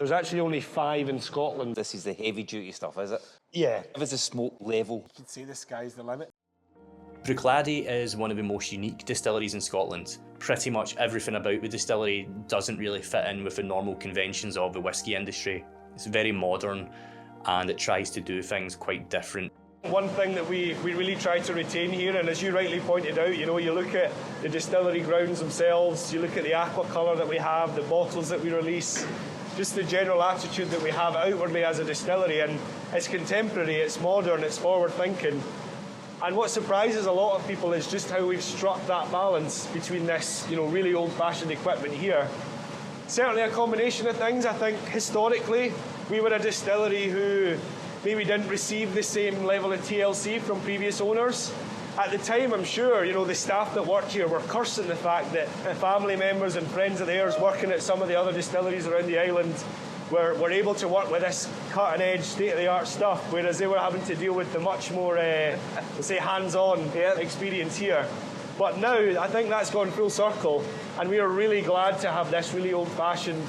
There's actually only 5 in Scotland. This is the heavy duty stuff, is it? Yeah. If it's a smoke level. You can see the sky's the limit. Bruichladdich is one of the most unique distilleries in Scotland. Pretty much everything about the distillery doesn't really fit in with the normal conventions of the whisky industry. It's very modern and it tries to do things quite different. One thing that we really try to retain here, and as you rightly pointed out, you know, you look at the distillery grounds themselves, you look at the aqua colour that we have, the bottles that we release, just the general attitude that we have outwardly as a distillery, and it's contemporary, it's modern, it's forward thinking. And what surprises a lot of people is just how we've struck that balance between this, you know, really old-fashioned equipment here. Certainly a combination of things. I think historically we were a distillery who maybe didn't receive the same level of TLC from previous owners. At the time, I'm sure, you know, the staff that worked here were cursing the fact that family members and friends of theirs working at some of the other distilleries around the island were able to work with this cutting-edge, state-of-the-art stuff, whereas they were having to deal with the much more, let's say, hands-on experience here. But now, I think that's gone full circle, and we are really glad to have this really old-fashioned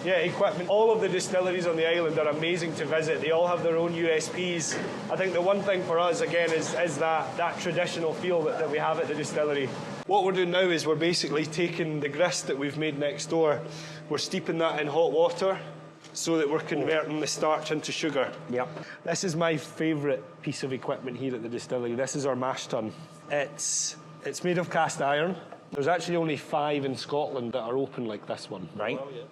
equipment. All of the distilleries on the island are amazing to visit. They all have their own USPs. I think the one thing for us, again, is that traditional feel that we have at the distillery. What we're doing now is we're basically taking the grist that we've made next door, we're steeping that in hot water so that we're converting the starch into sugar. Yep. This is my favourite piece of equipment here at the distillery. This is our mash tun. It's made of cast iron. There's actually only 5 in Scotland that are open like this one. Right. Oh, yeah.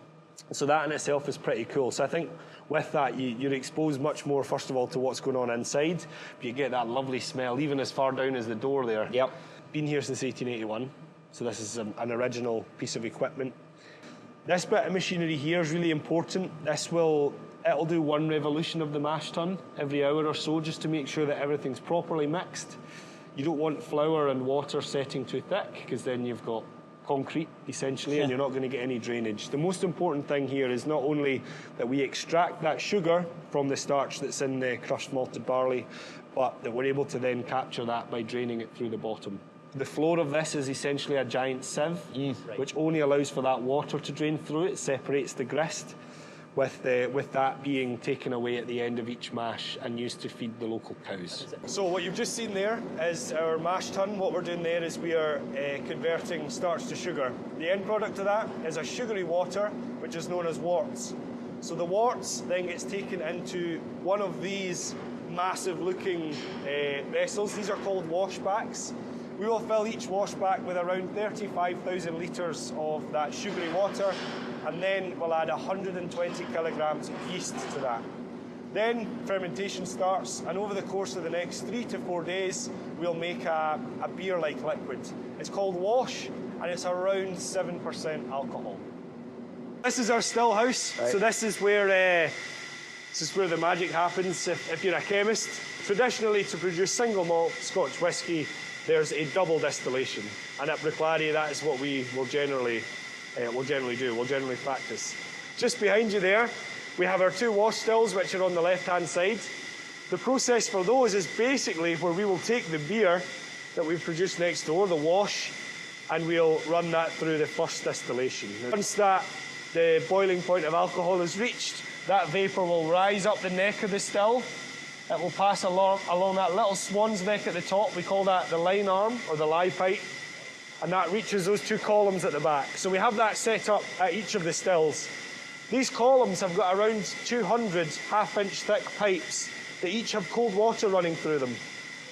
So that in itself is pretty cool. So I think with that, you're exposed much more, first of all, to what's going on inside. But you get that lovely smell, even as far down as the door there. Yep. Been here since 1881, so this is an original piece of equipment. This bit of machinery here is really important. It'll do 1 revolution of the mash tun every hour or so, just to make sure that everything's properly mixed. You don't want flour and water setting too thick, because then you've got concrete, essentially, and you're not going to get any drainage. The most important thing here is not only that we extract that sugar from the starch that's in the crushed malted barley, but that we're able to then capture that by draining it through the bottom. The floor of this is essentially a giant sieve, which only allows for that water to drain through it, separates the grist, with that being taken away at the end of each mash and used to feed the local cows. So what you've just seen there is our mash tun. What we're doing there is we are converting starch to sugar. The end product of that is a sugary water, which is known as worts. So the worts then gets taken into one of these massive looking vessels. These are called washbacks. We will fill each washback with around 35,000 litres of that sugary water, and then we'll add 120 kilograms of yeast to that. Then fermentation starts, and over the course of the next 3 to 4 days, we'll make a beer-like liquid. It's called wash, and it's around 7% alcohol. This is our still house, right. So this is where the magic happens if you're a chemist. Traditionally, to produce single malt Scotch whisky, there's a double distillation, and at Bruichladdich, that is what we will generally practice. Just behind you there, we have our 2 wash stills, which are on the left-hand side. The process for those is basically where we will take the beer that we've produced next door, the wash, and we'll run that through the first distillation. Once the boiling point of alcohol is reached, that vapour will rise up the neck of the still. It will pass along that little swan's neck at the top. We call that the line arm, or the lie pipe, and that reaches those 2 columns at the back. So we have that set up at each of the stills. These columns have got around 200 half-inch thick pipes that each have cold water running through them.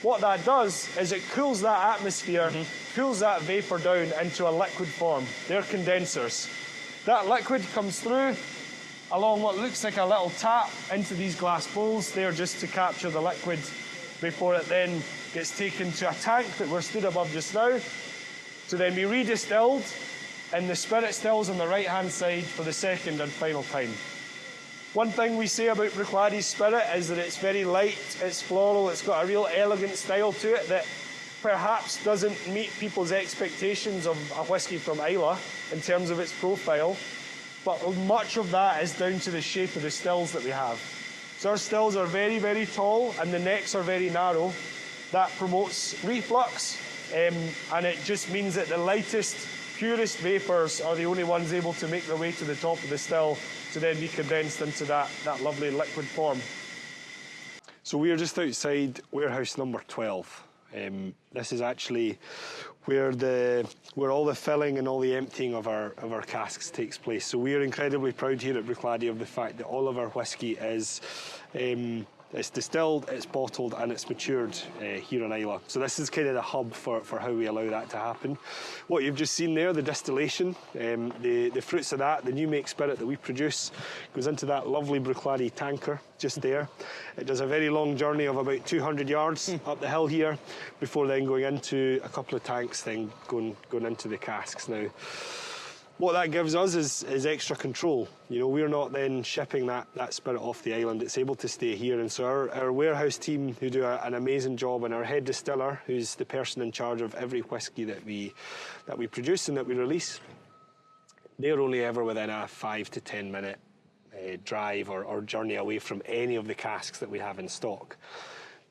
What that does is it cools that atmosphere, cools that vapour down into a liquid form. They're condensers. That liquid comes through along what looks like a little tap into these glass bowls. They're just to capture the liquid before it then gets taken to a tank that we're stood above just now, to then be redistilled in the spirit stills on the right-hand side for the second and final time. One thing we say about Bruichladdich spirit is that it's very light, it's floral, it's got a real elegant style to it that perhaps doesn't meet people's expectations of a whisky from Islay in terms of its profile. But much of that is down to the shape of the stills that we have. So our stills are very, very tall, and the necks are very narrow. That promotes reflux, and it just means that the lightest, purest vapours are the only ones able to make their way to the top of the still, to then be condensed into that lovely liquid form. So we are just outside warehouse number 12. This is actually where all the filling and all the emptying of our casks takes place. So we are incredibly proud here at Bruichladdich of the fact that all of our whisky is it's distilled, it's bottled, and it's matured here in Islay. So this is kind of the hub for how we allow that to happen. What you've just seen there, the distillation, the fruits of that, the new make spirit that we produce, goes into that lovely Bruichladdich tanker just there. It does a very long journey of about 200 yards up the hill here, before then going into a couple of tanks, then going into the casks. Now, what that gives us is extra control. You know, we're not then shipping that spirit off the island. It's able to stay here. And so our warehouse team, who do an amazing job, and our head distiller, who's the person in charge of every whisky that we produce and that we release, they're only ever within a 5 to 10 minute drive or journey away from any of the casks that we have in stock.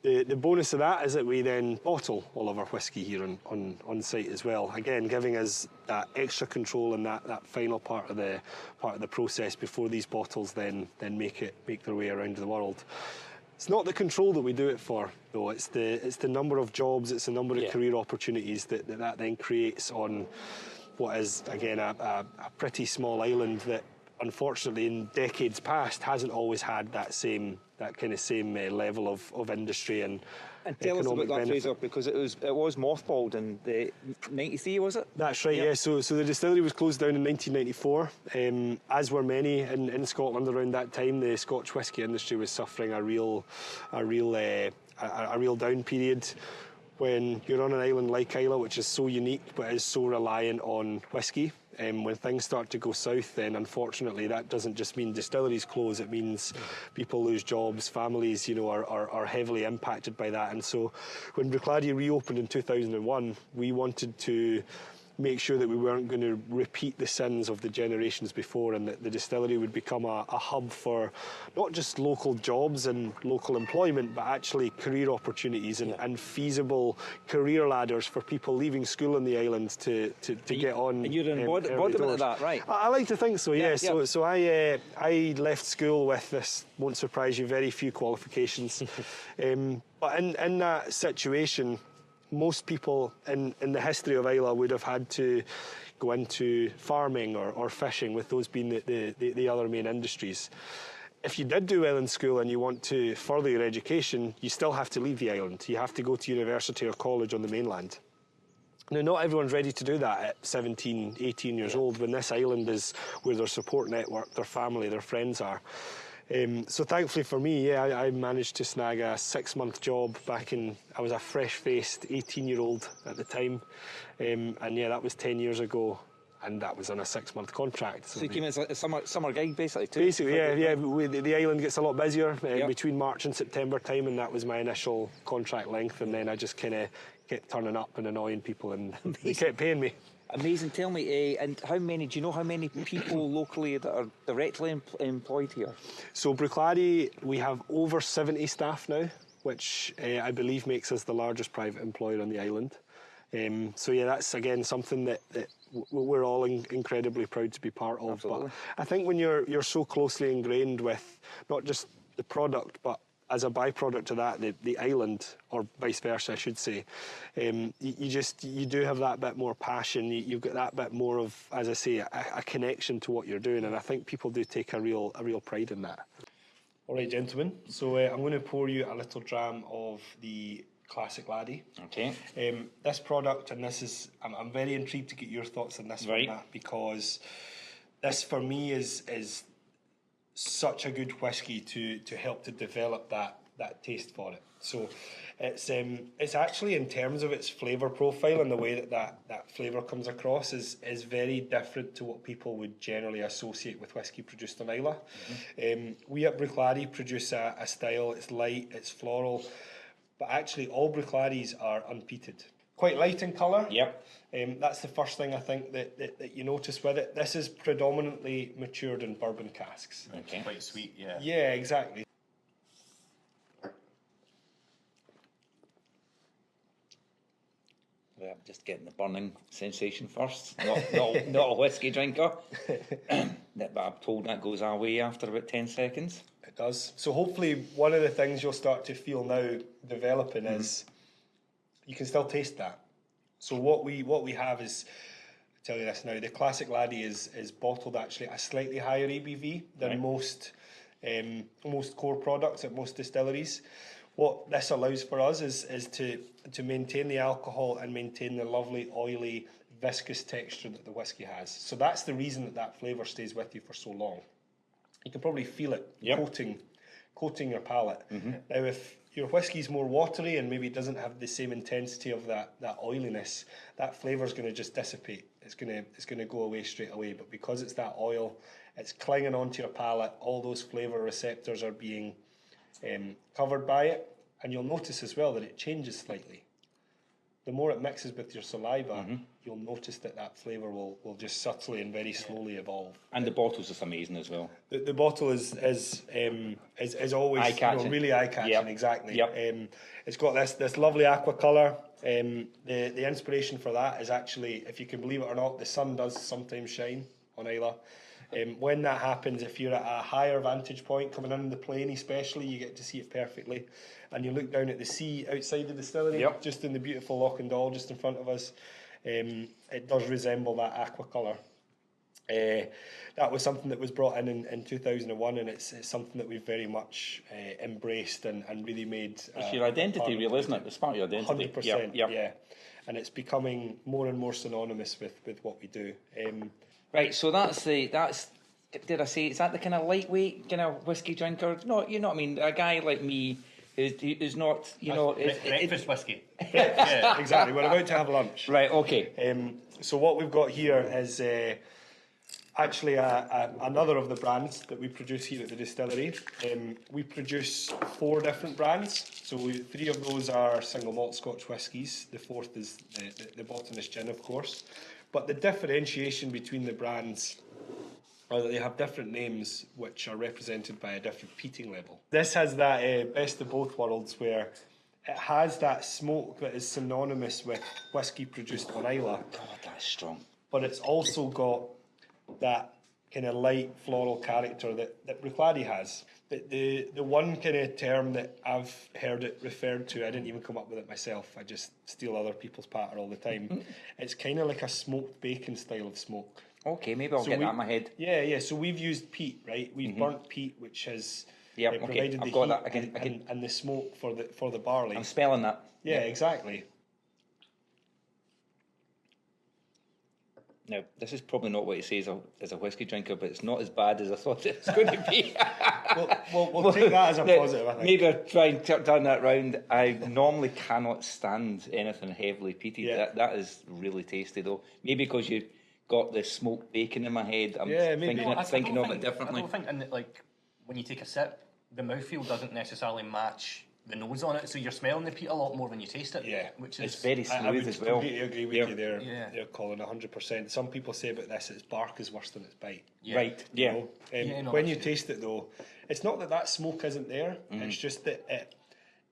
The bonus of that is that we then bottle all of our whisky here on site as well. Again, giving us that extra control and that final part of the process before these bottles then make their way around the world. It's not the control that we do it for, though. It's the number of jobs, it's the number of career opportunities that then creates on what is, again, a pretty small island that, unfortunately, in decades past, hasn't always had that same level of industry and tell us about that, benefit. Fraser, because it was mothballed in the 93, was it? That's right, yeah. So the distillery was closed down in 1994, as were many in Scotland around that time. The Scotch whisky industry was suffering a real down period. When you're on an island like Islay, which is so unique but is so reliant on whisky, when things start to go south, then unfortunately that doesn't just mean distilleries close, it means people lose jobs, families, you know, are heavily impacted by that. And so when Bruichladdich reopened in 2001, we wanted to make sure that we weren't going to repeat the sins of the generations before, and that the distillery would become a hub for not just local jobs and local employment, but actually career opportunities and feasible career ladders for people leaving school on the island to get on. And you're an embodiment of that, right? I like to think so, yeah. Yeah. So I left school with, this won't surprise you, very few qualifications. But in that situation, most people in the history of Islay would have had to go into farming or fishing, with those being the other main industries. If you did do well in school and you want to further your education, you still have to leave the island. You have to go to university or college on the mainland. Now, not everyone's ready to do that at 17, 18 years old, when this island is where their support network, their family, their friends are. So thankfully for me, I managed to snag a 6-month job back in, I was a fresh-faced 18-year-old at the time. And that was 10 years ago, and that was on a 6-month contract. So you came in as a summer gig, basically, too? Basically, the island gets a lot busier between March and September time, and that was my initial contract length, and then I just kind of kept turning up and annoying people, and they kept paying me. Amazing. Tell me, and do you know how many people locally that are directly employed here? So Bruichladdich, we have over 70 staff now, which I believe makes us the largest private employer on the island. That's again something that we're all incredibly proud to be part of. Absolutely. But I think when you're so closely ingrained with not just the product, but as a byproduct of that, the island, or vice versa, I should say, you do have that bit more passion. You've got that bit more of, as I say, a connection to what you're doing, and I think people do take a real pride in that. All right, gentlemen. So I'm going to pour you a little dram of the Classic Laddie. Okay. This product, and this is, I'm very intrigued to get your thoughts on this one, Matt, because this for me is such a good whisky to help to develop that taste for it. So it's actually, in terms of its flavour profile and the way that flavour comes across, is very different to what people would generally associate with whisky produced in Islay. Mm-hmm. We at Bruichladdich produce a style, it's light, it's floral, but actually all Bruichladdich are unpeated. Quite light in colour. Yep. That's the first thing I think that you notice with it. This is predominantly matured in bourbon casks. Okay. Quite sweet, yeah. Yeah, exactly. I'm just getting the burning sensation first. Not a whiskey drinker. But I'm told that goes our way after about 10 seconds. It does. So hopefully one of the things you'll start to feel now developing is you can still taste that. So what we have is, I'll tell you this now, the Classic Laddie is bottled actually at a slightly higher ABV than most core products at most distilleries. What this allows for us is to maintain the alcohol and maintain the lovely, oily, viscous texture that the whiskey has. So that's the reason that flavour stays with you for so long. You can probably feel it coating your palate. Now, if your whiskey's more watery and maybe doesn't have the same intensity of that oiliness, that flavour's going to just dissipate. It's going to go away straight away. But because it's that oil, it's clinging onto your palate. All those flavour receptors are being covered by it, and you'll notice as well that it changes slightly. The more it mixes with your saliva, you'll notice that flavour will just subtly and very slowly evolve. And the bottle's just amazing as well. The bottle is always eye-catching. Really eye-catching, Yep. exactly. Yep. It's got this lovely aqua colour. The inspiration for that is actually, if you can believe it or not, the sun does sometimes shine on Islay. When that happens, if you're at a higher vantage point, coming in the plane especially, you get to see it perfectly. And you look down at the sea outside the distillery, just in the beautiful Loch and Dal just in front of us. It does resemble that aqua colour. That was something that was brought in 2001, and it's something that we've very much embraced and really made. It's your identity, really, isn't it? It's part of your identity. 100%, Yep. yeah. And it's becoming more and more synonymous with what we do. Right, so that's did I say, is that the kind of lightweight kind of whiskey drinker? No, you know what I mean? A guy like me who's not, breakfast whiskey. Yeah, exactly. We're about to have lunch. Right, okay. So what we've got here is actually another of the brands that we produce here at the distillery. We produce 4 different brands. So 3 of those are single malt Scotch whiskies. The 4th is the botanist gin, of course. But the differentiation between the brands are that they have different names which are represented by a different peating level. This has that best of both worlds, where it has that smoke that is synonymous with whiskey produced on Islay. God, that's strong. But it's also got that kind of light floral character that Bruichladdich has. The one kind of term that I've heard it referred to, I didn't even come up with it myself, I just steal other people's patter all the time. It's kind of like a smoked bacon style of smoke. Okay, maybe I'll get that in my head. Yeah, so we've used peat, right? We've burnt peat, which has provided the I've got heat that. and the smoke for the barley. I'm smelling that. Yeah, exactly. Now, this is probably not what you say as a whiskey drinker, but it's not as bad as I thought it was going to be. We'll take that as a positive, I think. Maybe I'll try and turn that round. I normally cannot stand anything heavily peated. Yeah. That is really tasty, though. Maybe because you got the smoked bacon in my head. I'm thinking of it differently. I don't think, when you take a sip, the mouthfeel doesn't necessarily match the nose on it, so you're smelling the peat a lot more when you taste it. Yeah, it's very smooth I would as well. completely agree with you there. They're calling 100%. Some people say about this, its bark is worse than its bite. Yeah. Right, yeah. When you taste it though, it's not that smoke isn't there, it's just that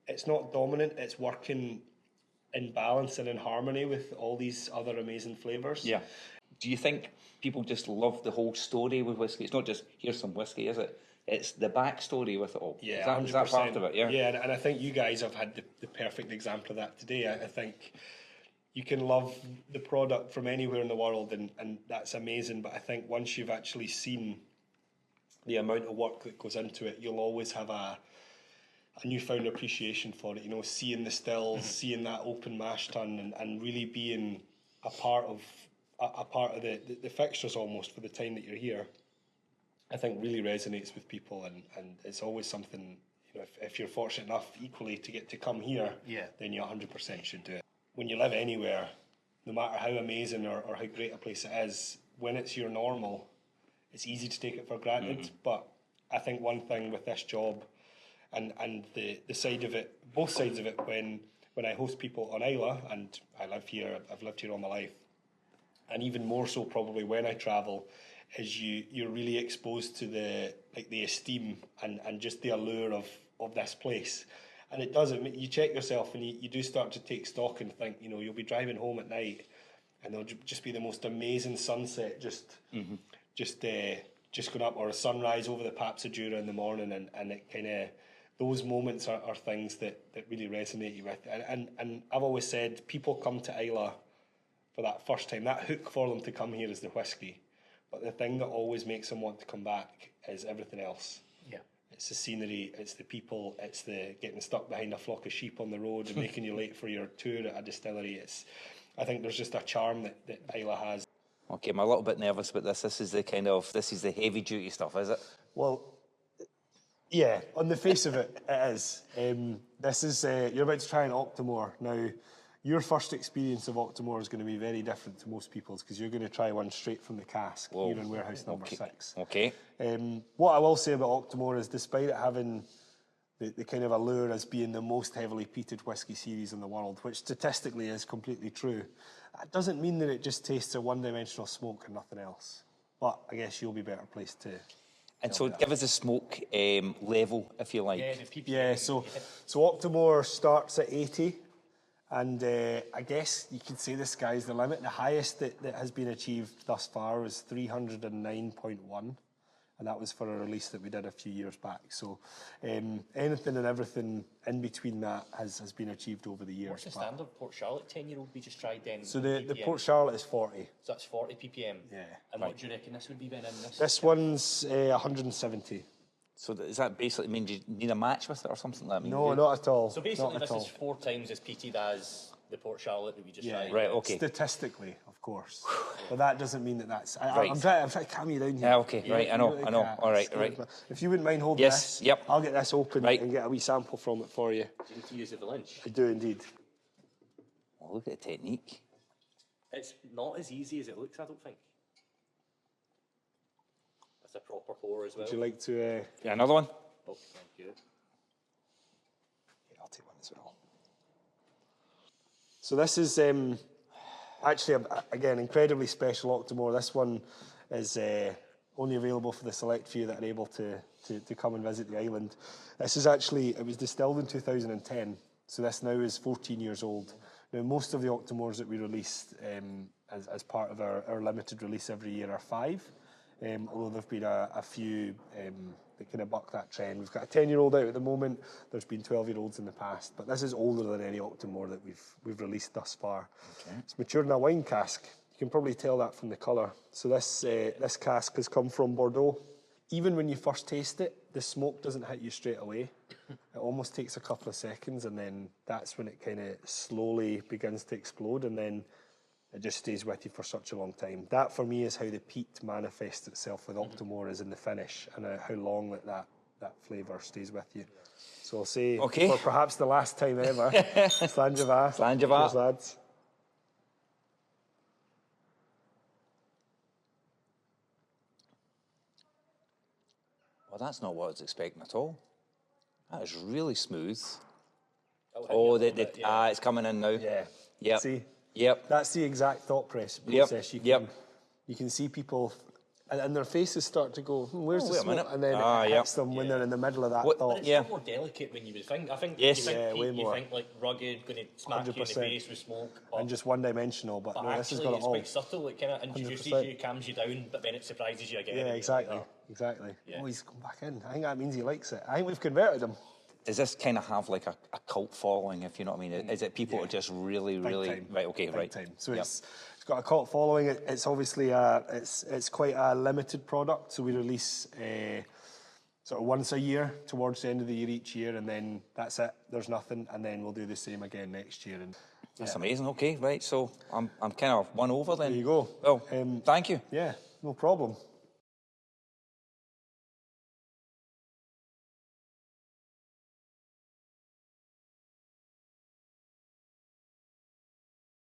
it's not dominant, it's working in balance and in harmony with all these other amazing flavours. Yeah. Do you think people just love the whole story with whiskey? It's not just, here's some whiskey, is it? It's the backstory with it all. Yeah, is that part of it? Yeah. Yeah, and I think you guys have had the perfect example of that today. I think you can love the product from anywhere in the world, and that's amazing. But I think once you've actually seen the amount of work that goes into it, you'll always have a newfound appreciation for it. You know, seeing the stills, seeing that open mash tun, and really being a part of the fixtures almost for the time that you're here, I think really resonates with people, and it's always something, you know, if you're fortunate enough equally to get to come here, then you 100% should do it. When you live anywhere, no matter how amazing or how great a place it is, when it's your normal, it's easy to take it for granted. But I think one thing with this job and the side of it, both sides of it, when I host people on Islay, and I live here, I've lived here all my life, and even more so probably when I travel, is you're really exposed to the esteem and just the allure of this place. And it does, you check yourself and you do start to take stock and think, you know, you'll be driving home at night and there'll just be the most amazing sunset just going up, or a sunrise over the Paps of Jura in the morning, and it kind of, those moments are things that really resonate you with. And I've always said, people come to Islay for that first time. That hook for them to come here is the whiskey. But the thing that always makes them want to come back is everything else. Yeah. It's the scenery, it's the people, it's the getting stuck behind a flock of sheep on the road and making you late for your tour at a distillery. I think there's just a charm that Islay has. Okay, I'm a little bit nervous about this. This is the heavy duty stuff, is it? Well, yeah, on the face of it, it is. This is, you're about to try an Octomore. Now, your first experience of Octomore is going to be very different to most people's, because you're going to try one straight from the cask here in warehouse number 6. Okay. What I will say about Octomore is, despite it having the kind of allure as being the most heavily peated whisky series in the world, which statistically is completely true, that doesn't mean that it just tastes a one-dimensional smoke and nothing else. But I guess you'll be better placed to. And so give us a smoke level, if you like. Yeah, so Octomore starts at 80. And I guess you could say the sky's the limit. The highest that has been achieved thus far was 309.1. And that was for a release that we did a few years back. So anything and everything in between that has been achieved over the years. What's the standard Port Charlotte 10-year-old we just tried then? So the Port Charlotte is 40. So that's 40 ppm? Yeah. And what do you reckon this would be then in this? This one's 170. So does that basically mean you need a match with it or something like that? No, not at all. So basically not this at is all. 4 times as peated as the Port Charlotte that we just tried. Right, okay. Statistically, of course. But that doesn't mean that that's... Right. I'm trying to calm you down here. Yeah, okay, right, I know. All right. If you wouldn't mind holding Yes, this, yep. I'll get this open Right. and get a wee sample from it for you. Do you need to use it for lunch? I do indeed. Well, look at the technique. It's not as easy as it looks, I don't think. That's a proper pour as well. Would you like to... Yeah, another one? Oh, thank you. Yeah, I'll take one as well. So this is actually, again, incredibly special Octomore. This one is only available for the select few that are able to come and visit the island. This is actually, it was distilled in 2010, so this now is 14 years old. Now, most of the Octomores that we release as part of our limited release every year are 5, although there have been a few that kind of buck that trend. We've got a 10-year-old out at the moment. There's been 12-year-olds in the past, but this is older than any Octomore that we've released thus far. Okay. It's matured in a wine cask. You can probably tell that from the colour. So this cask has come from Bordeaux. Even when you first taste it, the smoke doesn't hit you straight away. It almost takes a couple of seconds, and then that's when it kind of slowly begins to explode, and then it just stays with you for such a long time. That, for me, is how the peat manifests itself with Octomore, is in the finish, and how long that flavour stays with you. So I'll say, for perhaps the last time ever, Slanjava. Slanjava. Lads. Well, that's not what I was expecting at all. That is really smooth. It's coming in now. Yeah. Yep. See? Yep. That's the exact thought process. You can see people, and their faces start to go, where's the smoke? And then it hits them when they're in the middle of that thought. But it's a lot more delicate when you would think. I think Yes. you think way peat, more. you think like rugged, going to smack you in the 100%. face with smoke. And just one-dimensional, but no, this has actually, got it it's all. quite subtle. It kind of introduces 100%. you, calms you down, but then it surprises you again. Yeah, exactly. Yeah. Oh, he's come back in. I think that means he likes it. I think we've converted him. Does this kind of have like a cult following, if you know what I mean? Is it people who are just really, time. right? Okay, Big right. time. So it's got a cult following. It's obviously it's quite a limited product. So we release sort of once a year towards the end of the year each year, and then that's it. There's nothing, and then we'll do the same again next year. And That's amazing. Okay, right. So I'm kind of won over then. there you go. Well, thank you. Yeah, no problem.